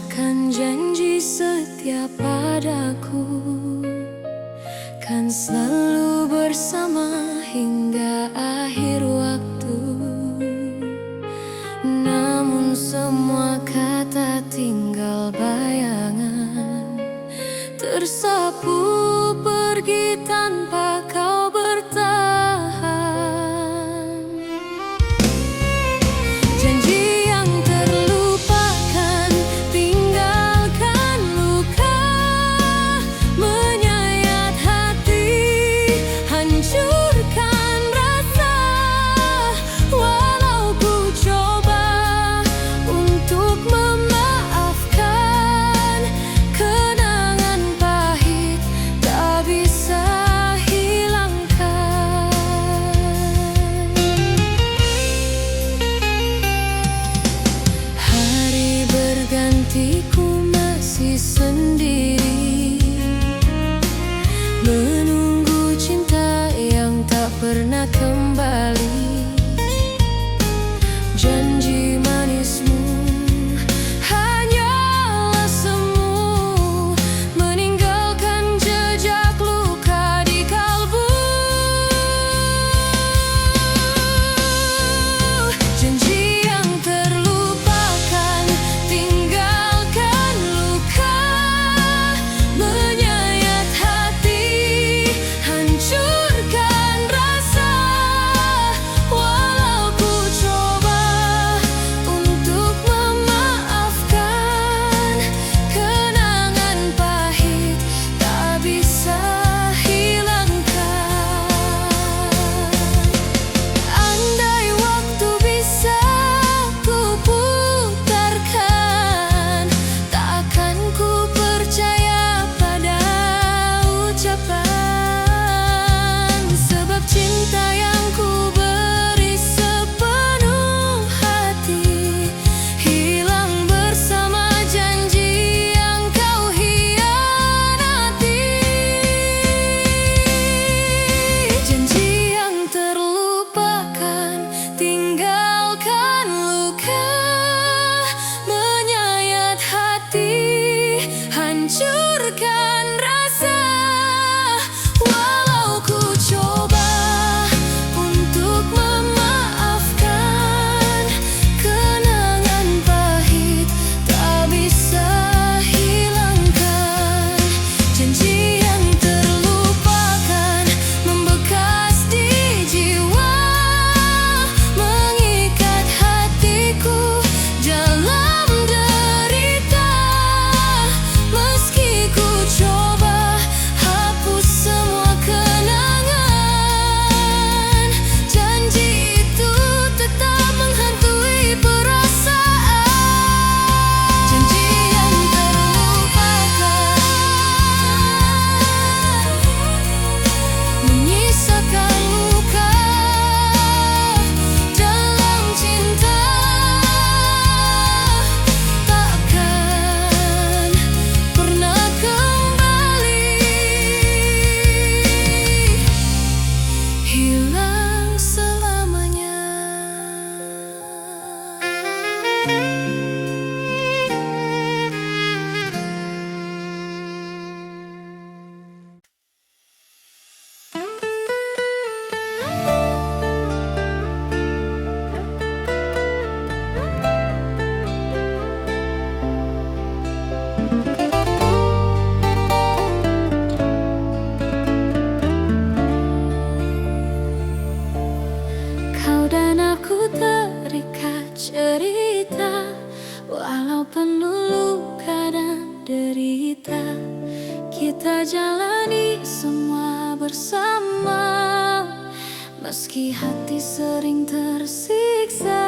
ucapkan janji setia padaku, kan selalu bersama hingga akhir waktu. Namun semua kata tinggal bayangan, tersapu pergi tanpa kau bertahan. Janji yang terlupakan, tinggalkan luka, menyayat hati, hancurkan rasa. Walau ku coba untuk memaafkan, kenangan pahit tak bisa hilangkan. Hari berganti ku masih sendiri, menunggu cinta yang tak pernah kembali. Janji manismu hanyalah semu, meninggalkan jejak luka di kalbu. Janji yang terlupakan, tinggalkan luka, menyayat hati, hancurkan rasa. Walau ku coba untuk memaafkan, kenangan pahit tak bisa hilangkan. Andai waktu bisa ku putarkan, takkan ku percaya pada ucapan. Sebab cinta yang ku beri sepenuh hati hilang bersama janji yang kau hianati. Janji yang terlupakan, tinggalkan luka, menyayat hati, hancurkan rasa. Walau ku coba untuk memaafkan, kenangan pahit tak bisa hilangkan. Janji yang terlupakan, membekas di jiwa, mengikat hatiku dalam derita. Meski ku coba hapus semua kenangan, janji itu tetap menghantui perasaan. Janji yang terlupakan, menyisakan luka dalam cinta, takkan pernah kembali, hilang selamanya. Kau dan aku terikat cerita, walau penuh luka dan derita. Kita jalani semua bersama, meski hati sering tersiksa.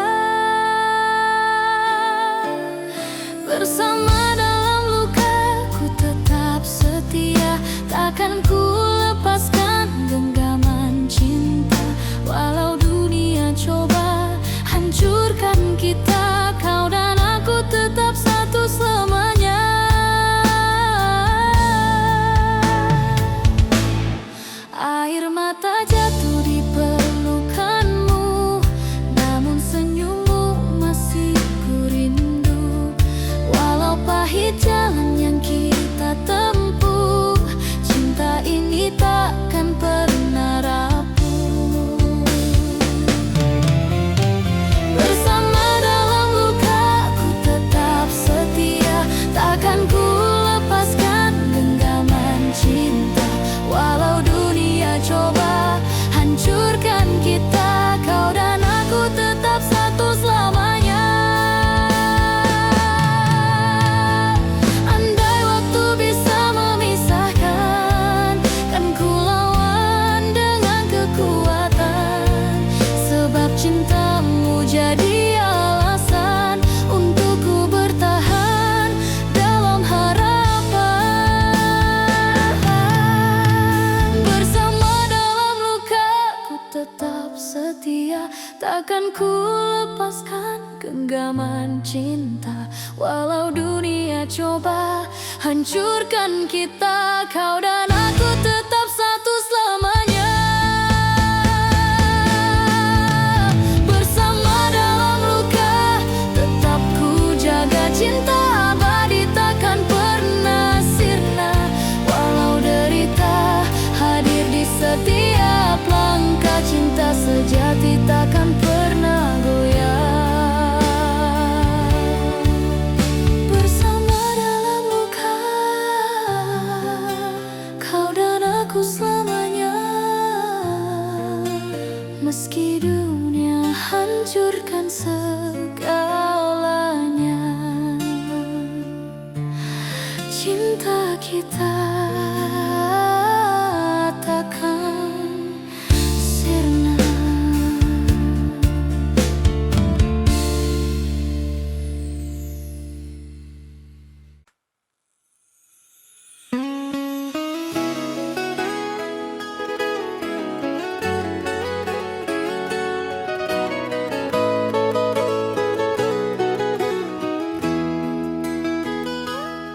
Bersama dalam luka, ku tetap setia, takkan ku lepaskan genggaman cinta. Walau dunia coba hancurkan kita, kau dan aku tetap satu selamanya. Air mata jatuh di pelukanmu, namun senyummu masih ku rindu. Walau pahit genggaman cinta. Walau dunia coba hancurkan kita, kau dan aku tetap satu selamanya. Bersama dalam luka, tetap ku jaga cinta abadi takkan pernah sirna. Walau derita hadir di setiap langkah, cinta sejati takkan pernah goyah. Bersama dalam luka, kau dan aku selamanya. Meski dunia hancurkan segalanya, cinta kita takkan sirna.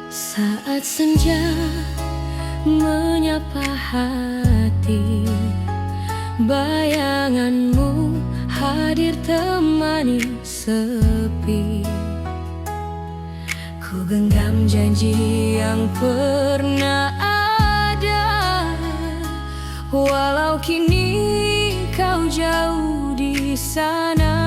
Saat senja menyapa hati, bayanganmu hadir temani sepi. Ku genggam janji yang pernah ada, walau kini kau jauh di sana.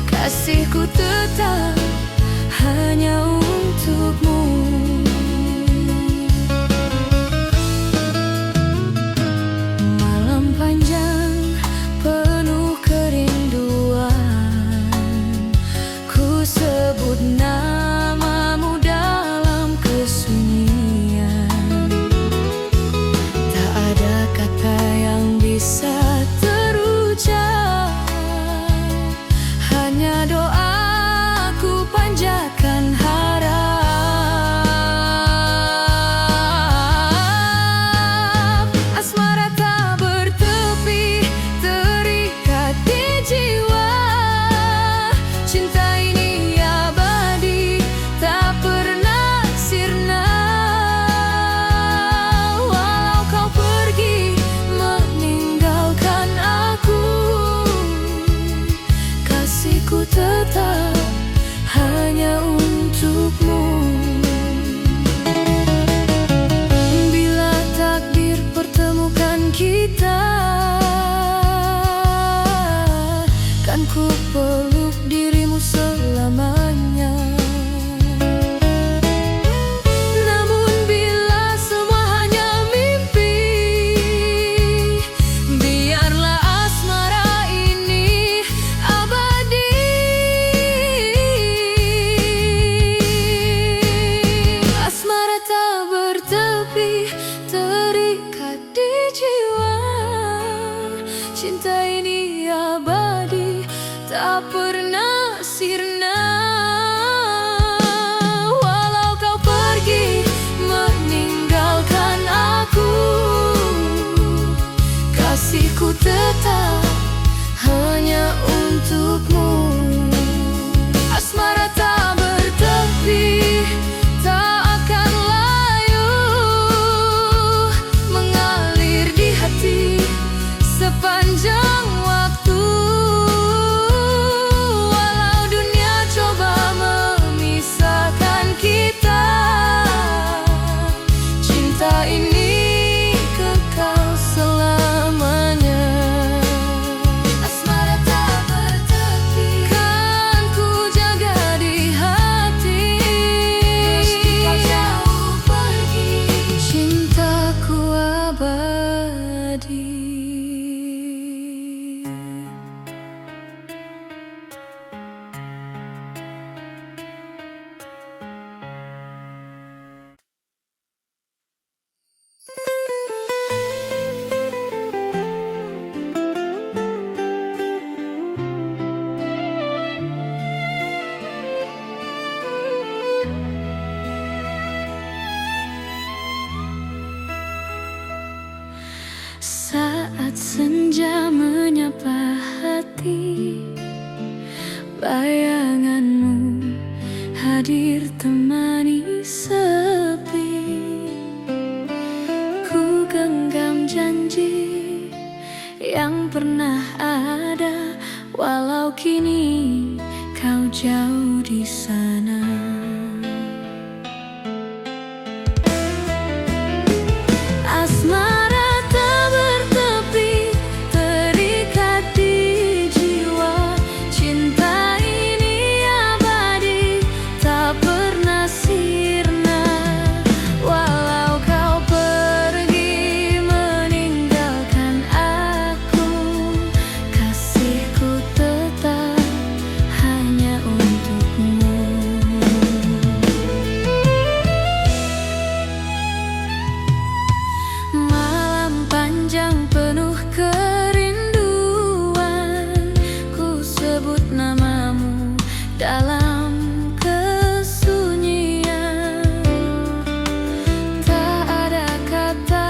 Kasihku tetap hanya untukmu. Saat senja menyapa hati, bayanganmu hadir temani sepi. Ku genggam janji yang pernah ada, walau kini kau jauh di sana. Asmara tak bertepi, terikat di jiwa. Cinta ini abadi, tak pernah sirna. Walau kau pergi meninggalkan aku, kasihku tetap hanya untukmu. Malam panjang penuh kerinduan, ku sebut namamu dalam kesunyian. Tak ada kata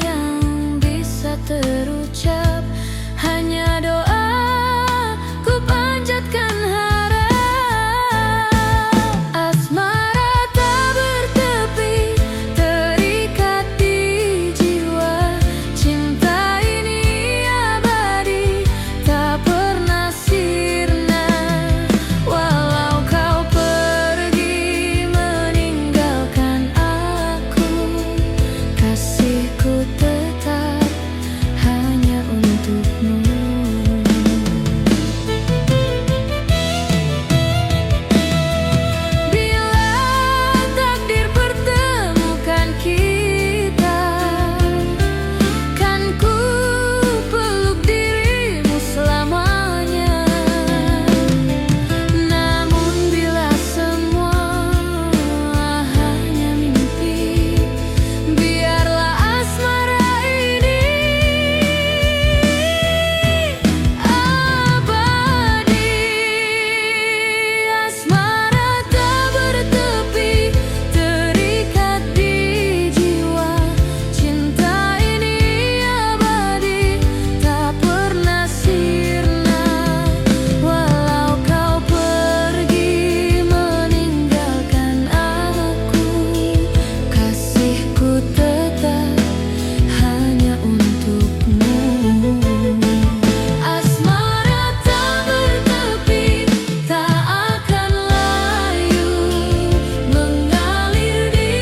yang bisa terucap, hanya doa ku panjatkan harap. Asmara tak bertepi, terikat di jiwa. Cinta ini abadi, tak pernah sirna. Walau kau pergi meninggalkan aku, kasihku tetap hanya untukmu. Bila takdir pertemukan kita, kan ku peluk dirimu selamanya. Namun bila semua hanya mimpi, biarlah asmara ini abadi. Asmara tak bertepi, terikat di jiwa. Cinta ini abadi, tak pernah sirna. Walau kau pergi meninggalkan aku, kasihku tetap hanya untukmu. Asmara tak bertepi, tak akan layu, mengalir di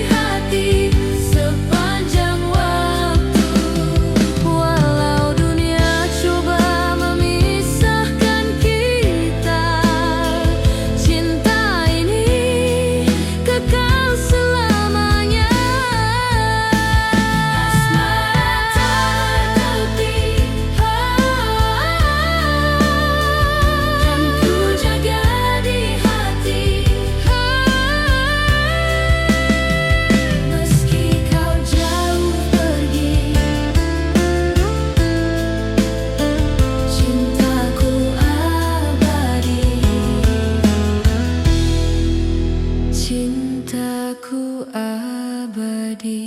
hati sepanjang waktu. Walau dunia coba memisahkan kita, cinta ini kekal selamanya. Asmara tak bertepi, kan ku jaga di hati. Meski kau jauh pergi, cintaku abadi. Cintaku abadi.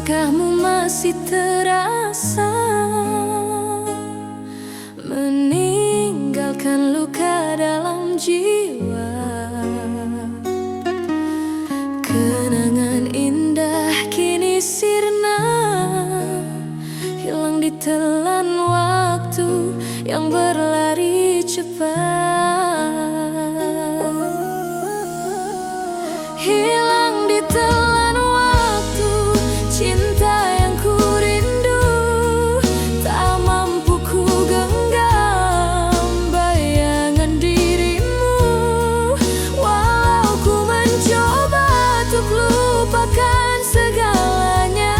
langkahmu masih terasa, meninggalkan luka dalam jiwa. Kenangan indah kini sirna, hilang ditelan waktu yang berlari cepat. Hilang ditelan waktu, cinta yang ku rindu, tak mampu ku genggam bayangan dirimu. Walau ku mencoba untuk lupakan segalanya,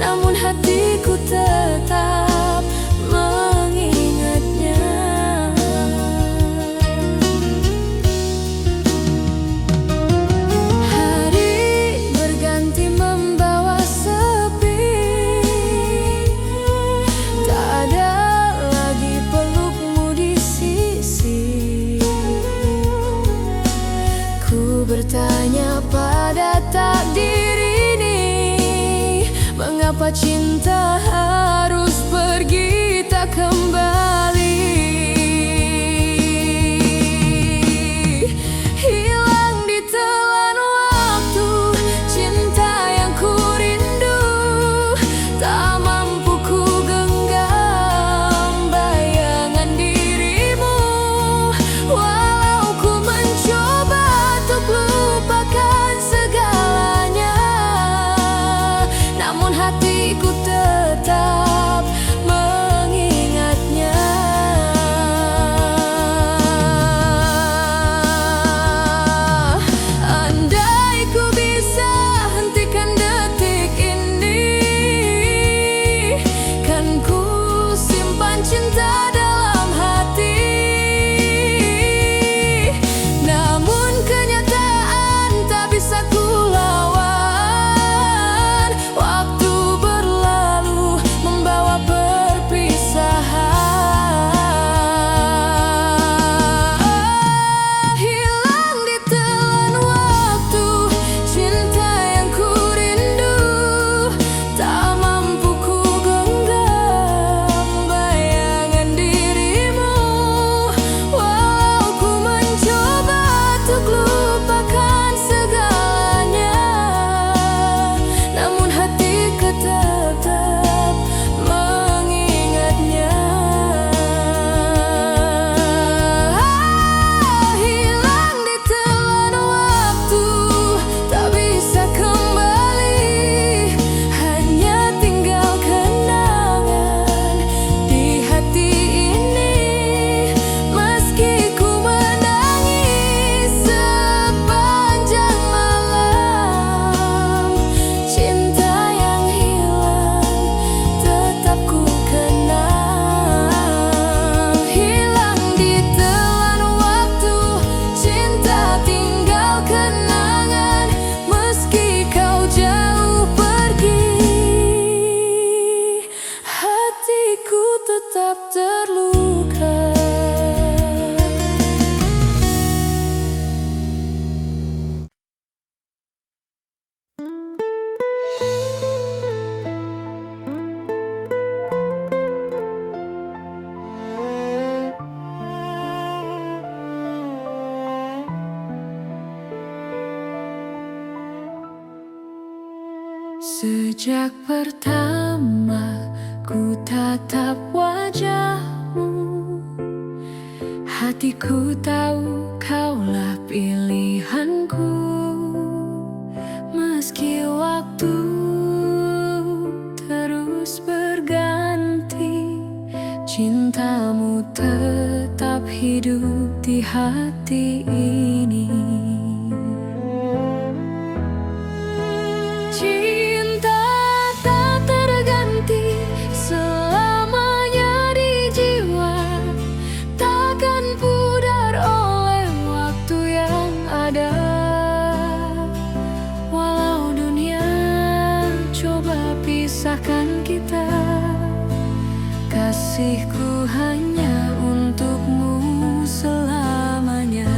namun hatiku tetap mengingatnya. Hari berganti membawa sepi, tak ada lagi pelukmu di sisi. Ku bertanya pada takdir ini, mengapa cinta harus pergi tak kembali? Hilang ditelan waktu, cinta yang ku rindu, tak mampu ku genggam bayangan dirimu. Walau ku mencoba untuk lupakan segalanya, namun hatiku tetap mengingatnya. Andai ku bisa hentikan detik ini, kan ku simpan cinta dalam hati. Namun kenyataan tak bisa ku lawan, waktu berlalu membawa perpisahan. Hilang ditelan waktu, cinta yang ku rindu, tak mampu ku genggam bayangan dirimu. Walau ku mencoba untuk lupakan segalanya, namun hatiku tetap mengingatnya. Hilang ditelan waktu, tak bisa kembali, hanya tinggal kenangan di hati ini. Meski ku menangis sepanjang malam, cinta yang hilang tetap ku kenang. Hilang ditelan waktu, cinta tinggal kenangan. Meski kau jauh pergi, hatiku tetap terluka. Sejak pertama ku tatap wajahmu, hatiku tahu kaulah pilihanku. Meski waktu terus berganti, cintamu tetap hidup di hati ini. Cinta tak terganti selamanya di jiwa, takkan pudar oleh waktu yang ada. Walau dunia coba pisahkan kita, kasihku hanya untukmu selamanya.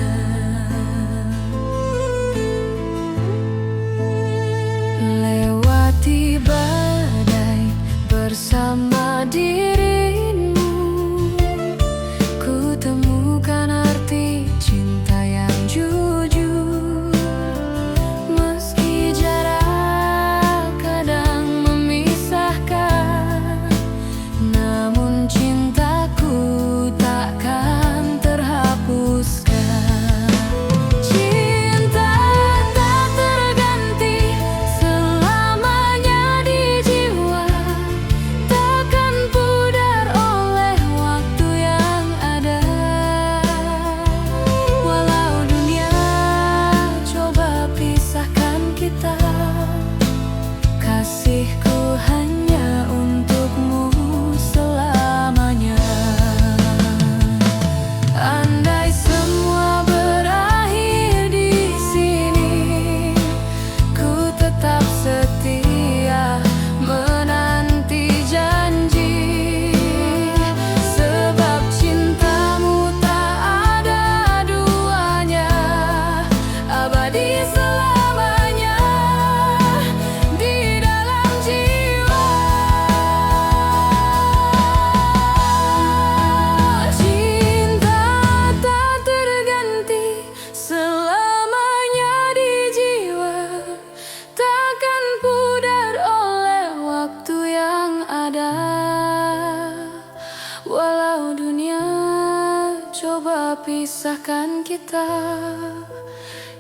coba pisahkan kita.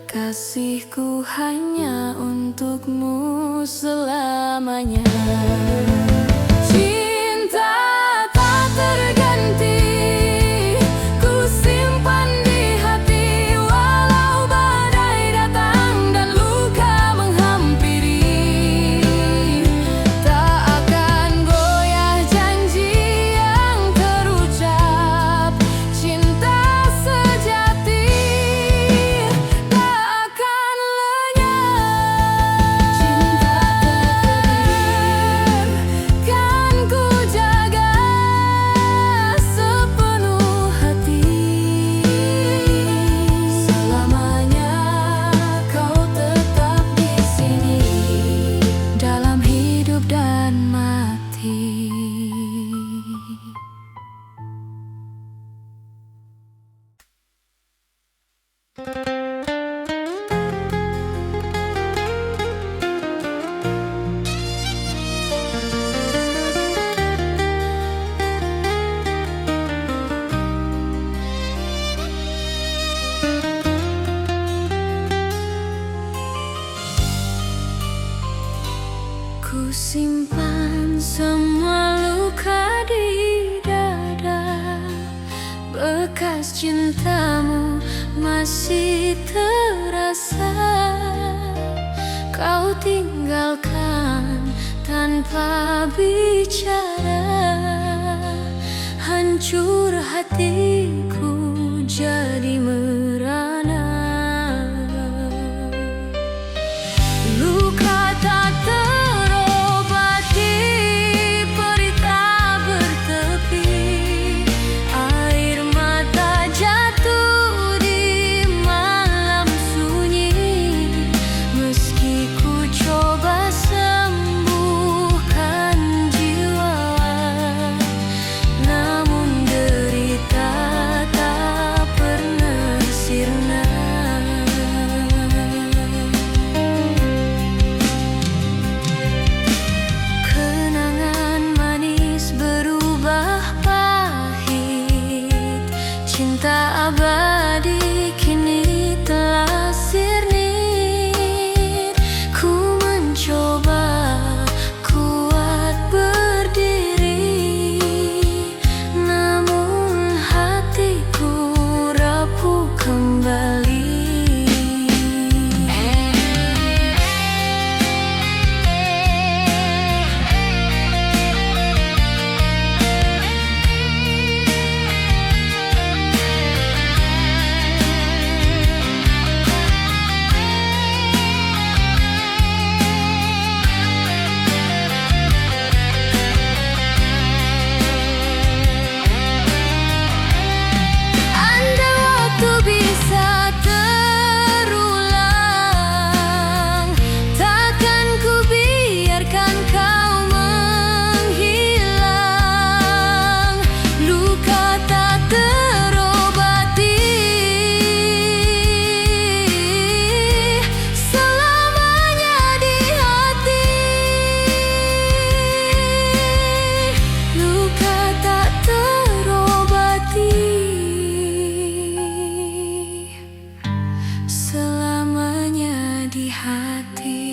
Kasihku hanya untukmu selamanya. Cinta tak terganti, ku simpan di hati. Walau badai datang dan luka menghampiri, tak akan goyah janji yang terucap. Cinta sejati tak akan lenyap. Cinta tak kan ku jaga sepenuh hati. Selamanya kau tetap di sini, dalam hidup dan mati. Ku simpan semua luka di dada. Bekas cintamu masih terasa. Kau tinggalkan tanpa bicara. Hancur hatiku jadi merana. Luka tak terobati, perih tak bertepi. Air mata jatuh di malam sunyi. Meski ku coba sembuhkan jiwa, namun derita tak pernah sirna. Kenangan manis berubah pahit. Cinta abadi kini telah sirnit. Ku mencoba kuat berdiri, namun hatiku rapuh kembali. Andai waktu bisa terulang, takkan ku biarkan kau menghilang. Luka tak terobati, selamanya di hati. Luka tak terobati, selamanya di hati.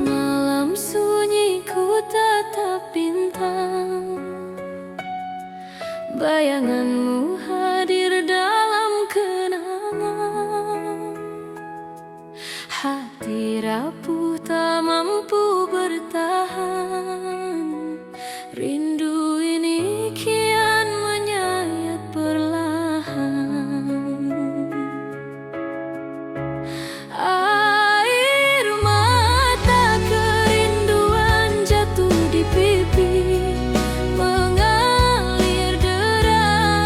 Malam sunyi ku tatap bintang. Bayanganmu hadir dalam kenangan. Hati rapuh tak mampu bertahan. Rindu ini kian menyayat perlahan. Air mata kerinduan jatuh di pipi, mengalir deras.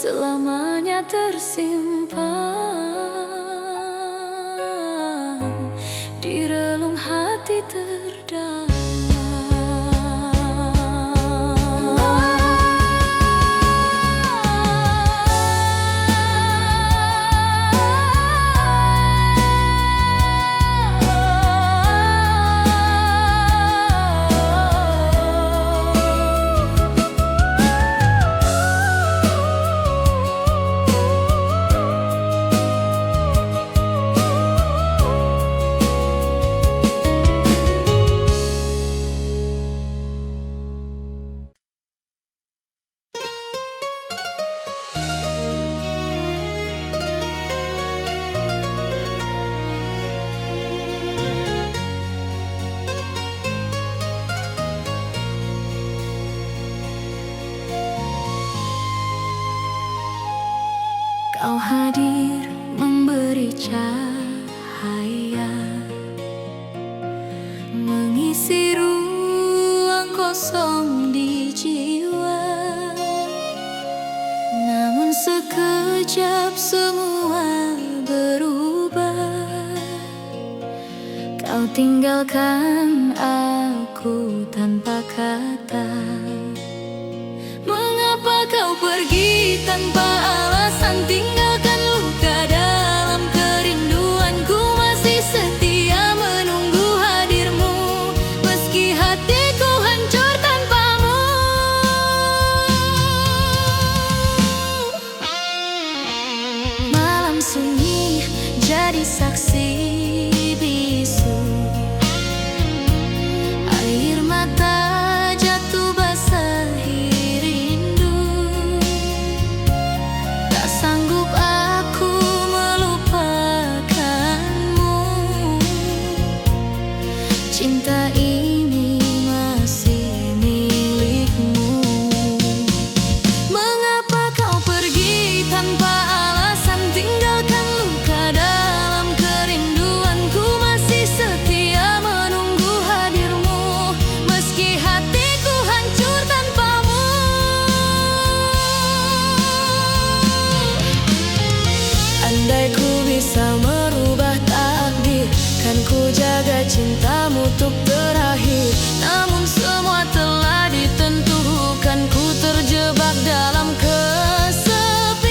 selamanya tersimpan di relung hati terdalam. Kau hadir memberi cahaya, mengisi ruang kosong di jiwa. Namun sekejap semua berubah. Kau tinggalkan aku tanpa kata. Mengapa kau pergi tanpa alasan? Tinggalkan luka dalam kerinduanku. Masih setia menunggu hadirmu, meski hatiku hancur tanpamu. Malam sunyi jadi saksi bisu. Air mata jatuh basahi rindu. Tak sanggup aku melupakanmu. Cinta ini masih milikmu. Mengapa kau pergi tanpa alasan? Tinggalkan luka dalam kerinduanku. Masih setia menunggu hadirmu, meski hatiku hancur tanpamu. Andai ku bisa merubah takdir, kan ku jaga cintamu untuk terakhir. Namun semua telah ditentukan, ku terjebak dalam kesepian.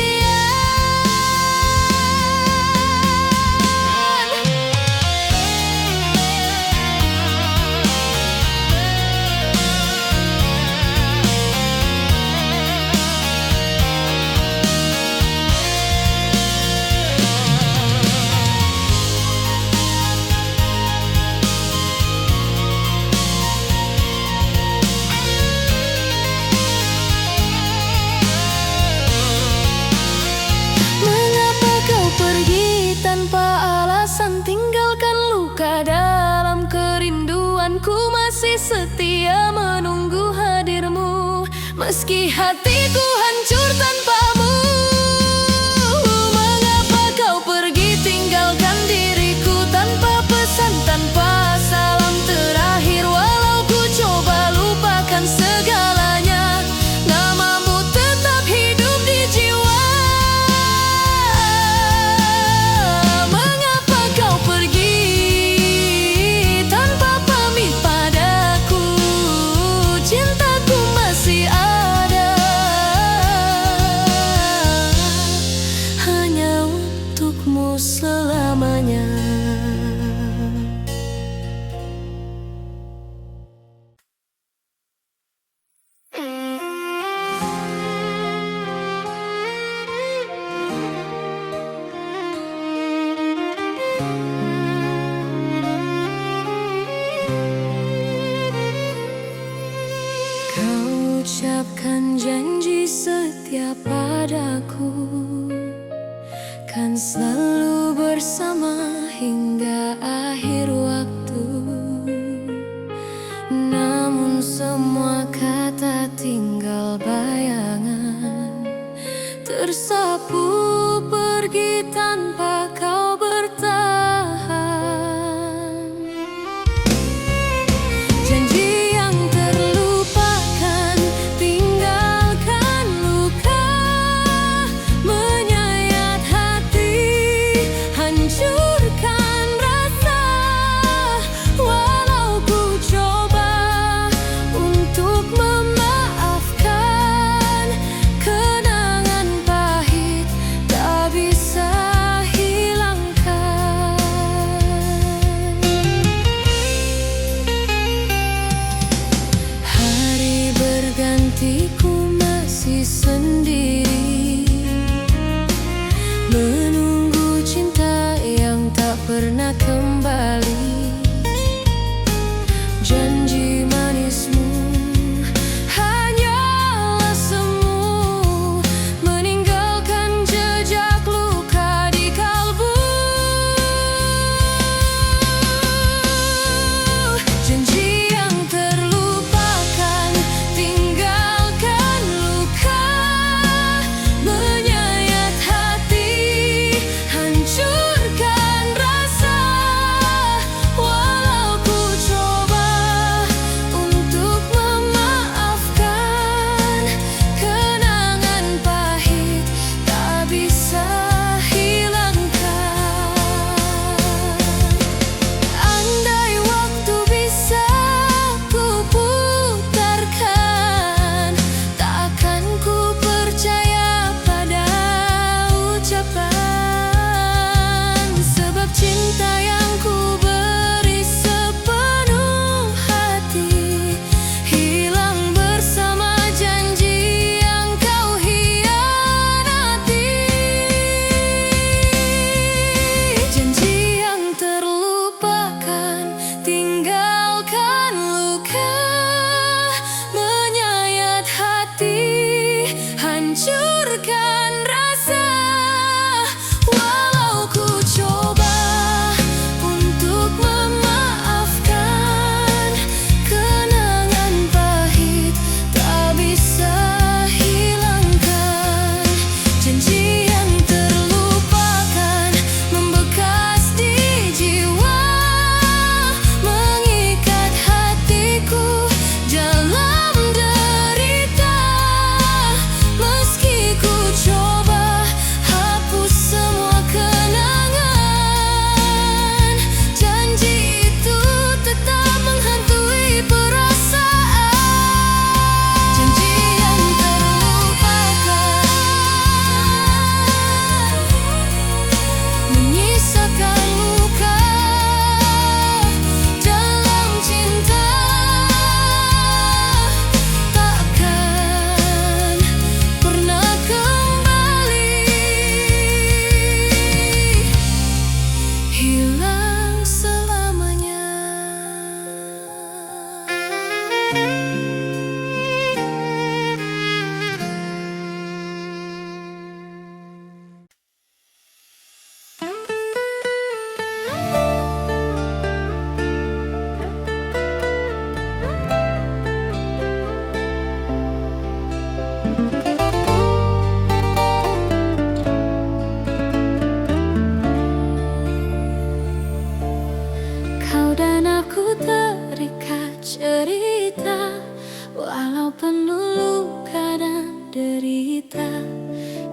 Mengapa kau pergi tanpa alasan? Tinggalkan luka dalam kerinduanku. Masih setia menunggu hadirmu, meski hatiku hancur tanpamu. Mengapa kau pergi tinggalkan diriku tanpa pesan, tanpa salam terakhir? Walau ku coba lupakan segalanya, namamu tetap hidup di jiwa. Mengapa kau pergi tanpa pamit padaku? Cintaku masih ada, hanya untukmu selamanya. Kau ucapkan janji setia padaku, kan selalu bersama hingga akhir waktu. Namun semua kata tinggal bayangan, tersapu pergi tanpa kau bertahan. Janji yang terlupakan, tinggalkan luka.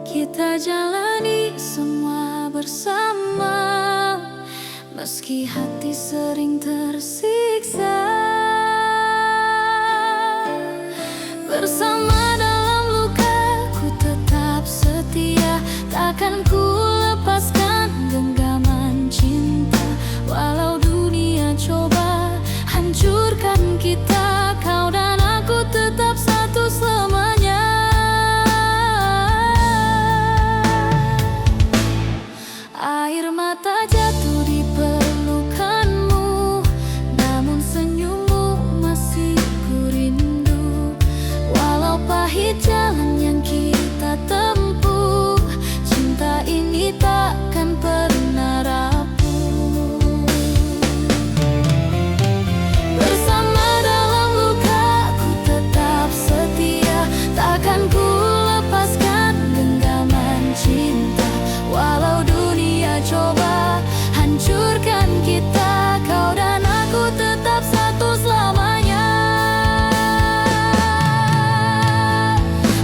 Kita jalani semua bersama, meski hati sering tersiksa. Bersama dalam luka, ku tetap setia. Takkan ku lepaskan genggaman cinta. Walau dunia coba hancurkan kita, kau dan aku tetap satu selamanya. Air mata jatuh di pelukanmu, namun senyummu masih ku rindu. Walau pahit jalan yang kita tempuh, cinta ini takkan pernah rapuh. Bersama dalam luka, ku tetap setia. Takkan ku lepaskan genggaman cinta. Walau dunia coba hancurkan kita, kau dan aku tetap satu selamanya.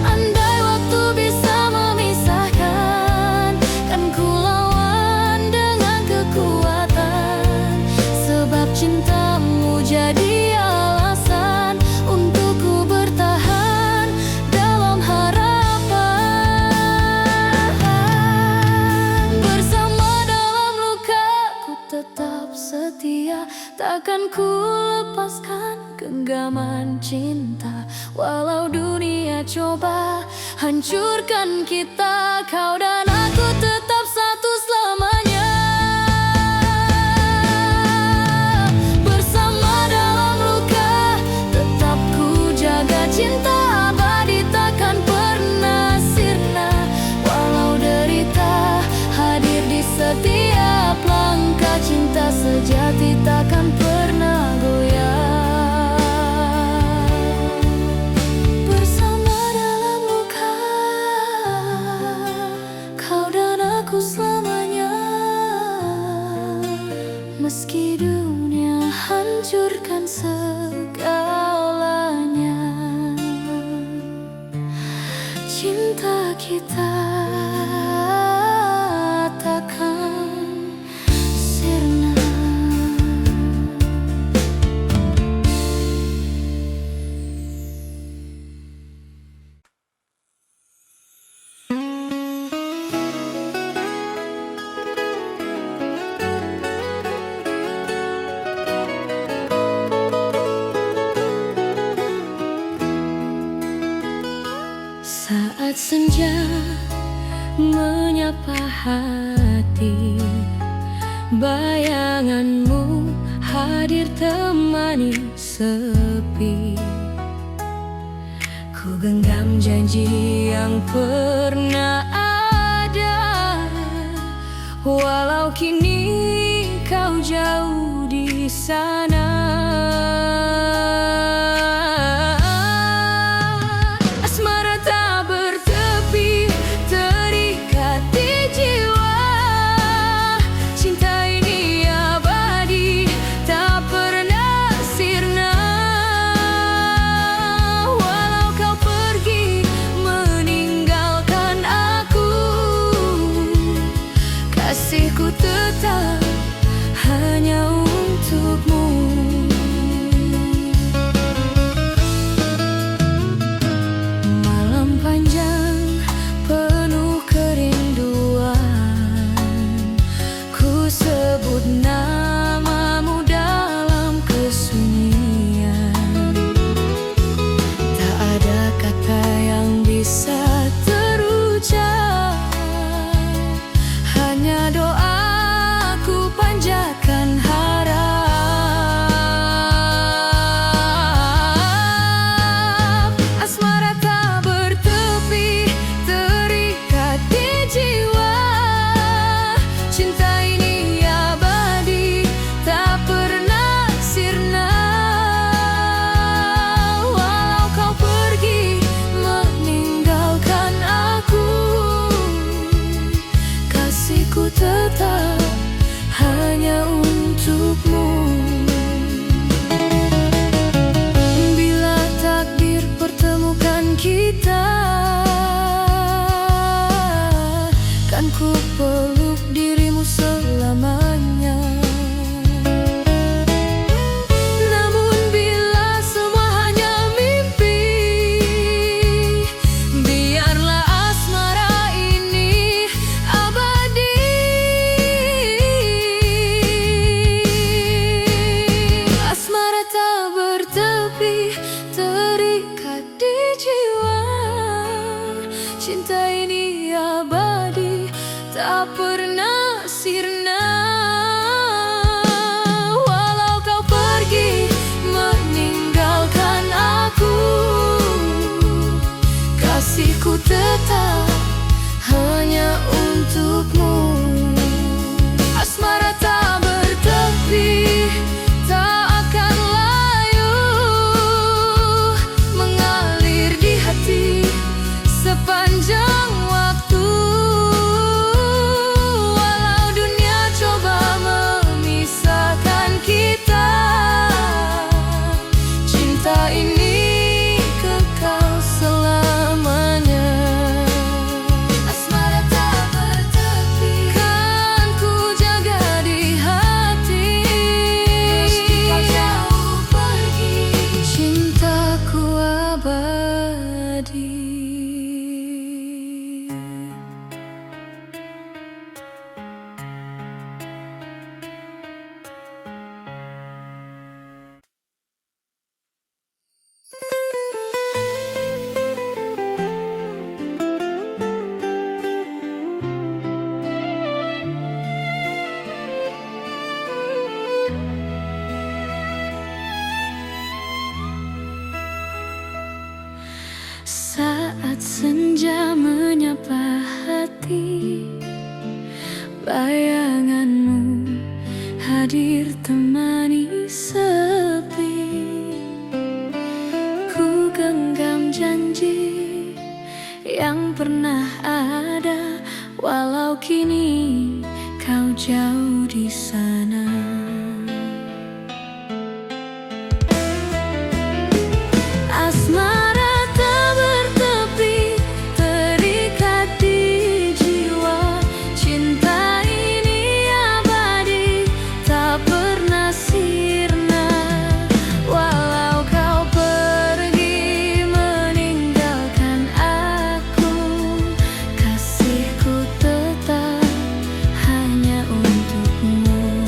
Andai waktu bisa memisahkan, kan ku lawan dengan kekuatan. Sebab cintamu jadi alasan untuk ku bertahan dalam harapan. Bersama dalam luka, ku tetap setia. Takkan ku lepaskan genggaman cinta. Walau dunia coba hancurkan kita, kau dan aku tetap satu selamanya. Bersama dalam luka, tetap ku jaga cinta abadi takkan pernah sirna. Walau derita hadir di setiap langkah, cinta sejati takkan pernah goyah. Bersama dalam luka, kau dan aku selamanya. Meski dunia hancurkan segalanya, cinta kita takkan sirna. Saat senja menyapa hati, bayanganmu hadir temani sepi. Ku genggam janji yang pernah ada, walau kini kau jauh di sana. Asmara tak bertepi, terikat di jiwa. Cinta ini abadi, tak pernah sirna. Walau kau pergi meninggalkan aku, kasihku tetap hanya untukmu. Malam panjang penuh kerinduan, ku sebut namamu dalam kesunyian. Tak ada kata yang bisa terucap, hanya doaku panjatkan harap. Asmara tak bertepi, terikat di jiwa. Cinta ini abadi, tak pernah sirna. Walau kau pergi meninggalkan aku, kasihku tetap hanya untukmu. Bila takdir pertemukan kita, tak pernah sirna. Walau kau pergi meninggalkan aku, kasihku tetap hanya untukmu. Asmara tak bertepi, tak akan layu, mengalir di hati sepanjang waktu. Walau dunia coba memisahkan kita, cinta ini kekal selamanya. Asmara tak bertepi, kan ku jaga di hati. Meski kau jauh pergi, cintaku abadi. Saat senja menyapa hati, bayanganmu hadir temani sepi. Ku genggam janji yang pernah ada, walau kini kau jauh di sana. Asmara tak bertepi, terikat di jiwa. Cinta ini abadi, tak pernah sirna. Walau kau pergi meninggalkan aku, kasihku tetap hanya untukmu.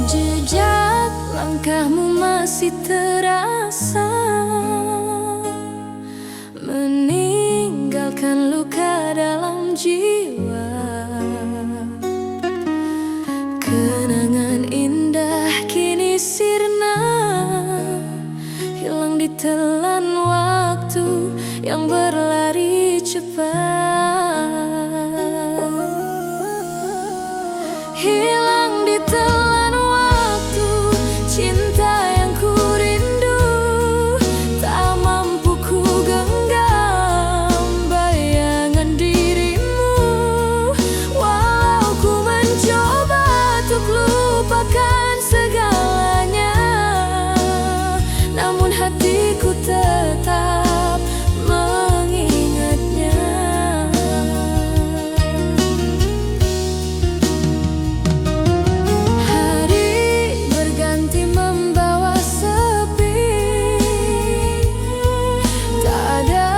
Jejak langkahmu masih terasa, meninggalkan luka dalam jiwa. Kenangan indah kini sirna, hilang ditelan waktu yang berlari cepat. Hilang ditelan waktu, cinta yang ku rindu, tak mampu ku genggam bayangan dirimu. Walau ku mencoba untuk lupakan segalanya, namun hatiku tetap mengingatnya. Hari berganti membawa sepi, tak ada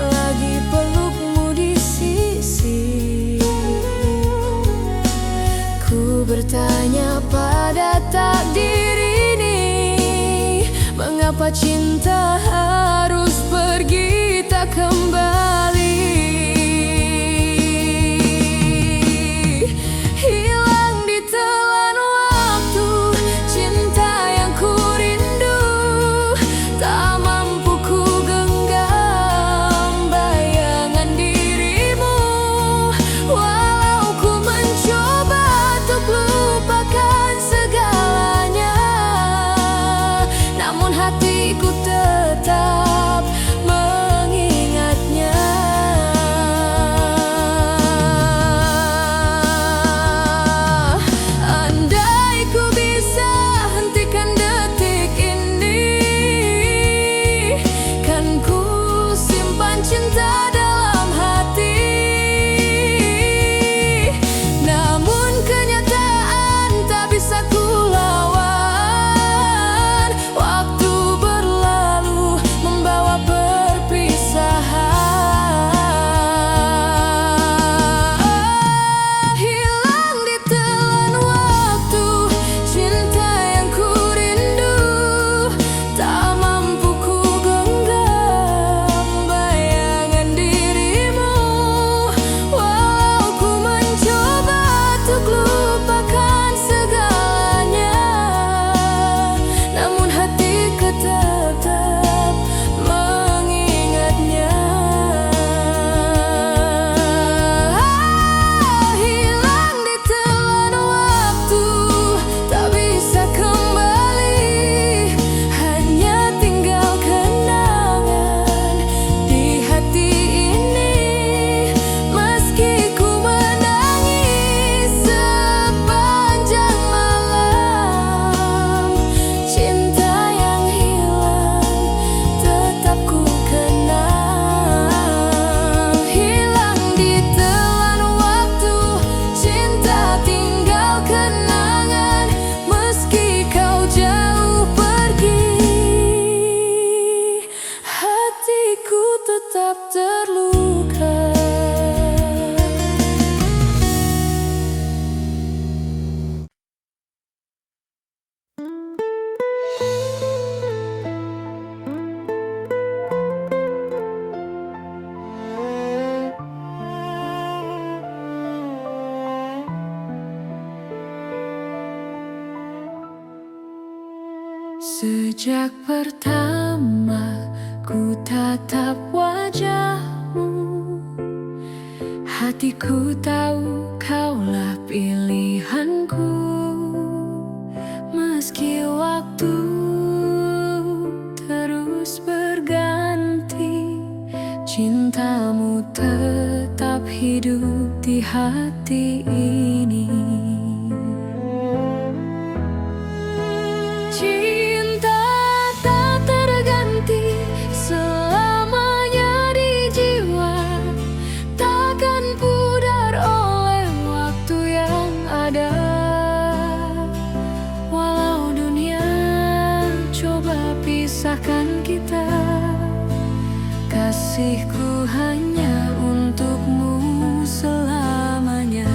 lagi pelukmu di sisi. Ku bertanya pada takdir ini, mengapa cinta harus pergi tak kembali? Hilang ditelan waktu, cinta yang ku rindu, tak mampu ku genggam bayangan dirimu. Walau ku mencoba untuk lupakan segalanya, namun hatiku tetap mengingatnya. Andai ku bisa hentikan detik ini, kan ku simpan cinta dalam hati. Namun kenyataan tak bisa ku lawan, waktu berlalu membawa perpisahan. Hilang ditelan waktu, cinta yang ku rindu, tak mampu ku genggam bayangan dirimu. Walau ku mencoba untuk lupakan segalanya, namun hatiku tetap mengingatnya. Hilang ditelan waktu, tak bisa kembali, hanya tinggal kenangan di hati ini. Meski ku menangis sepanjang malam, cinta yang hilang tetap ku kenang. Hilang ditelan waktu, cinta tinggal kenangan. Meski kau jauh pergi, hatiku tetap terluka. Sejak pertama ku tatap wajahmu, hatiku tahu kaulah pilihanku. Meski waktu terus berganti, cintamu tetap hidup di hati ini. Cinta tak terganti selamanya di jiwa, takkan pudar oleh waktu yang ada. Walau dunia coba pisahkan kita, kasihku hanya untukmu selamanya.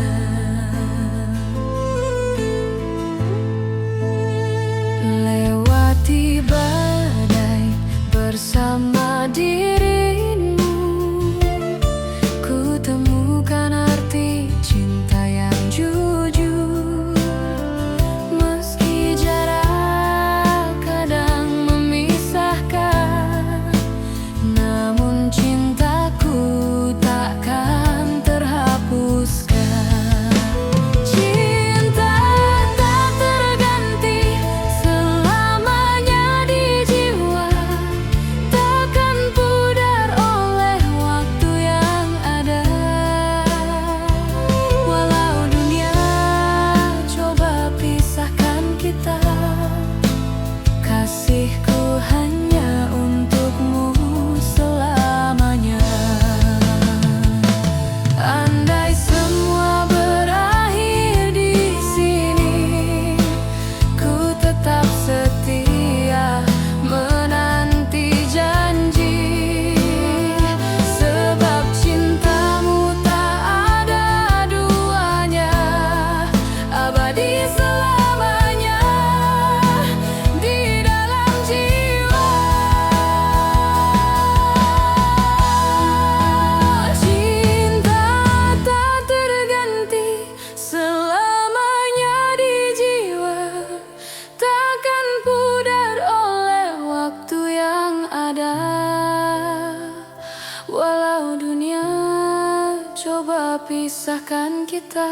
telah pisahkan kita.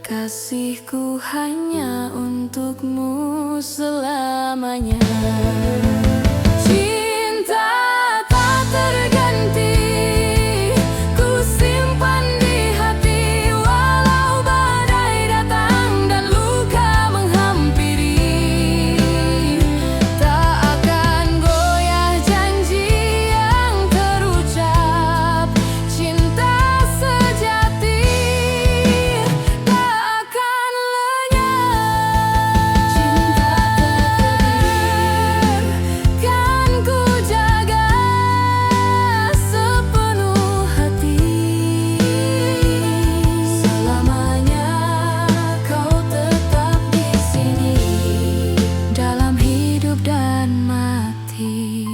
Kasihku hanya untukmu selamanya. Cinta tak terganti, ku simpan di hati. Walau badai datang dan luka menghampiri, tak akan goyah janji yang terucap. Cinta sejati tak akan lenyap. Cinta tak terakhir kan ku jaga sepenuh hati. Selamanya kau tetap di sini, dalam hidup dan mati.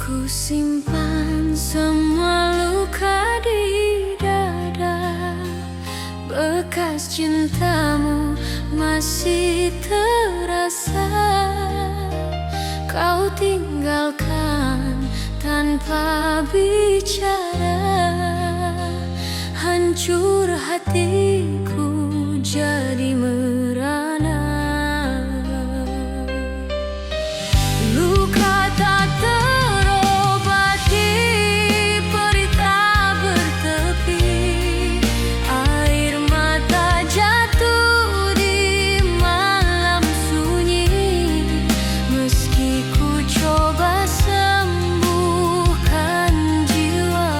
Ku simpan semua luka di dada. Bekas cintamu masih terasa. Kau tinggalkan tanpa bicara. Hancur hatiku jadi merana. Luka tak terobati, perih tak bertepi. Air mata jatuh di malam sunyi. Meski ku coba sembuhkan jiwa,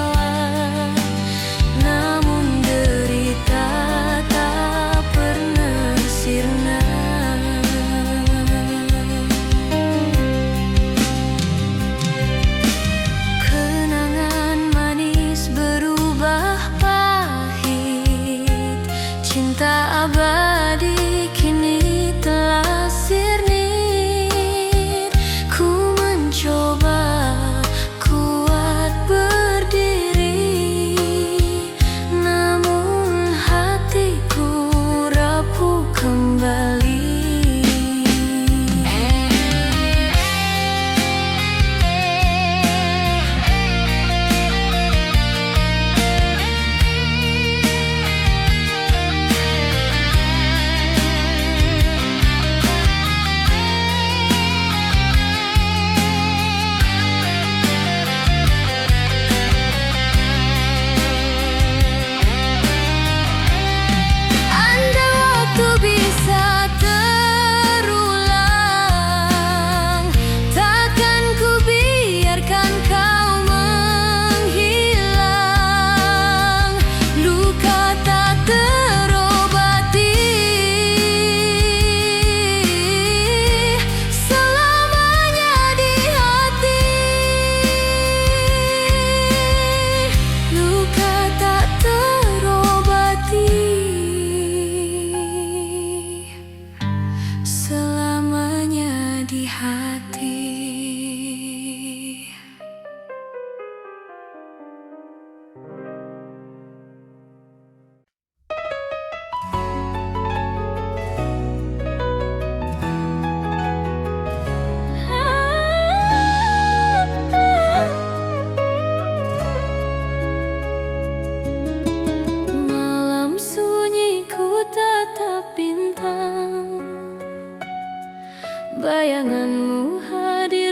namun derita tak pernah sirna. Kenangan manis berubah pahit. Cinta abadi kini telah sirnit. Ku mencoba kuat berdiri, namun hatiku rapuh kembali. Andai waktu bisa terulang, takkan ku biarkan kau menghilang. Luka tak terobati selamanya di hati. Luka tak terobati selamanya di hati. Malam sunyi ku tatap bintang. Bayanganmu hadir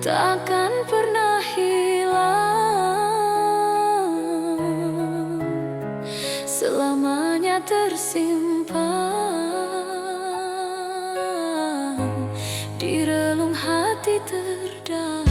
takkan pernah hilang, selamanya tersimpan di relung hati terdalam.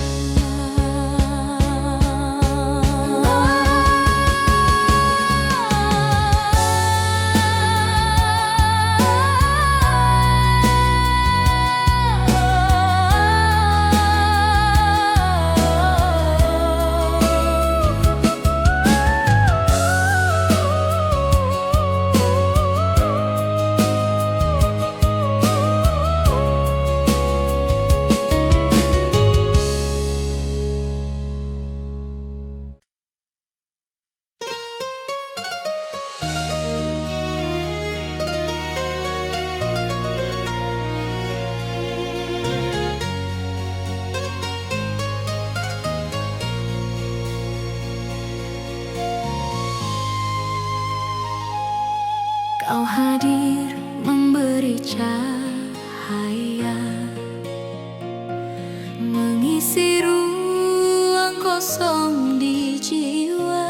Kau hadir memberi cahaya, mengisi ruang kosong di jiwa.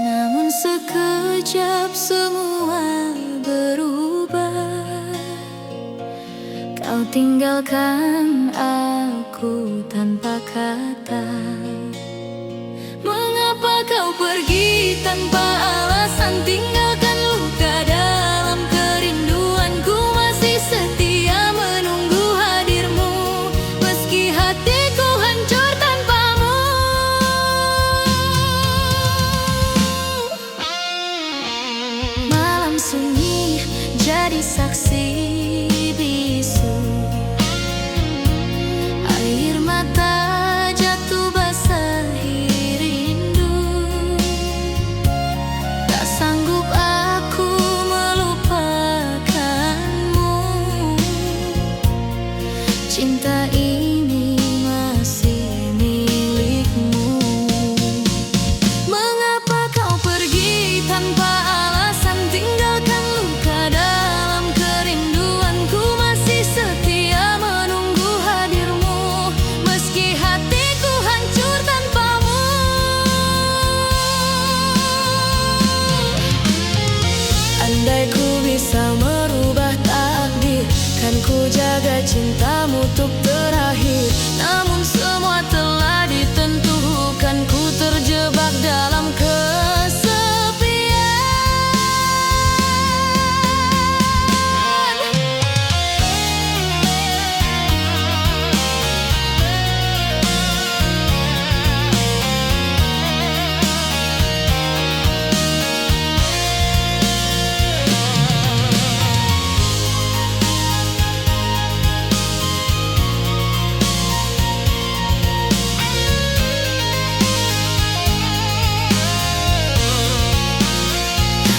Namun sekejap semua berubah. Kau tinggalkan aku tanpa kata. Mengapa kau pergi tanpa alasan, tinggalkan luka dalam kerinduanku? Masih setia menunggu hadirmu, meski hatiku hancur tanpamu. Malam sunyi jadi saksi bisu, air mata jatuh basahi rindu. Tak sanggup aku melupakanmu, cinta ini masih milikmu. Mengapa kau pergi tanpa alasan, tinggalkan luka dalam kerinduanku? Masih setia menunggu hadirmu, meski hatiku hancur tanpamu. Andai ku bisa merubah takdir, kan ku jaga cintamu untuk terakhir. Namun semua telah ditentukan, ku terjebak dalam kesepian.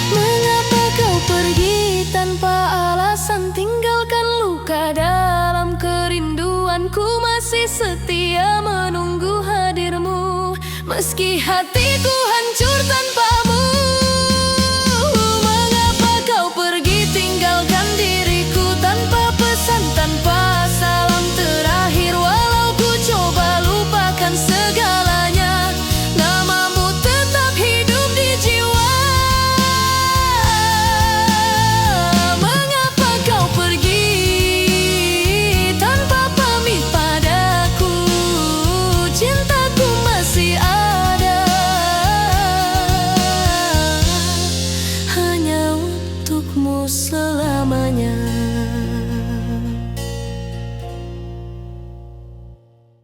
Mengapa kau pergi tanpa alasan, tinggalkan luka dalam kerinduanku? Masih setia menunggu hadirmu, meski hatiku